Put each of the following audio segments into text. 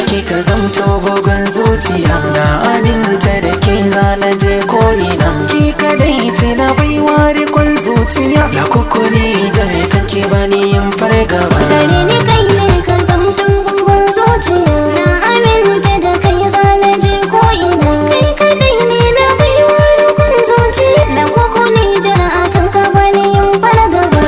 Kika zamto bugun zuciya na aminta da ke zana je ko'ina ki kadai ce na baiwa rikon zuciya la kukuni jar kake bani yin fargaba gare ni kai ne ka zamto bugun zuciya na aminta da kai zana je ko'ina kai kadai ne na baiwa rikon zuciya la kukuni jar akan ka bani yin fargaba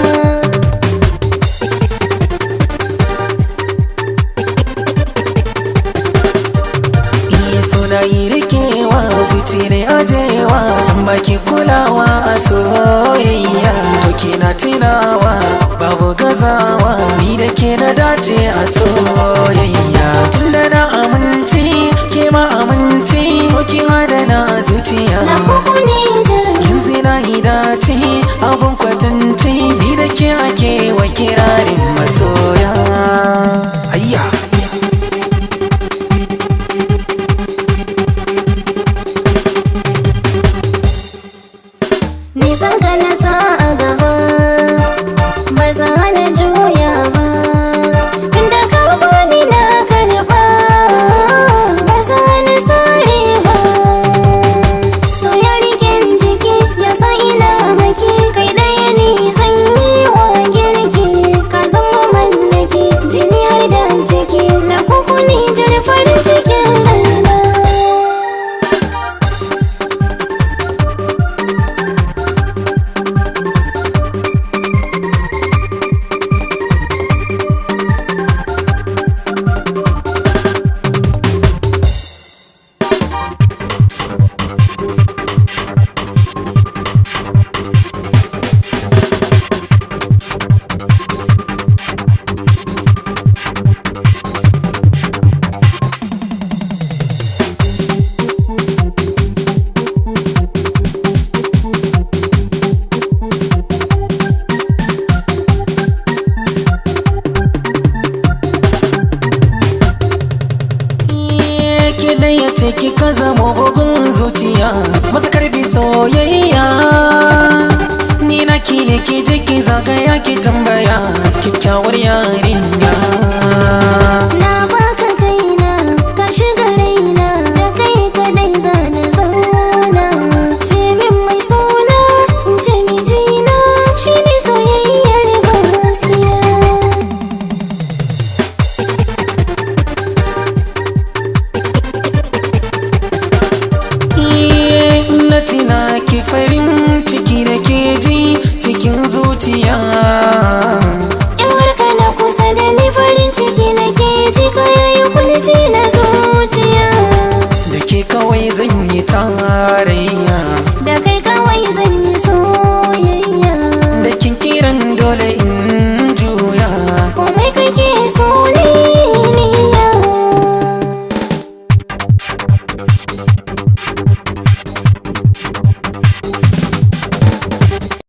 suna yi rikewa zuci ne ajewa san baki kulawa a soyayya to kina tunawa babu gazawa ni da ke na dace a soyayya tunda na amince ke ma amince so ki adana zuciya yanzu na yi dace abun kwatance ni da ke ake wa kirarin masoya ayya nisan ka na sa a gaba ba za na juya ba inda ka bani na karba ba za na sare ba so ya riken jiki ya sa ina haki kai ɗaya ne zan yi wa girki ka zama mallaki jini har da jiki na kukuni jar farin cikin raina ya ce kika zama bugun zuciya maza karbi soyayya ni na ki ne ki je ki zagaya ki tambaya kyakkyawar yarinya na baka kaina ka shiga raina da kai kadai zana zauna ce min mai suna in ce mijina shine soyayyar gaskiya tina ki farin ciki da ke ji cikin zuciya in harka na kusa da ni farin ciki na ke ji kayayi kunci na zuciya da ke kawai zan yi tarayya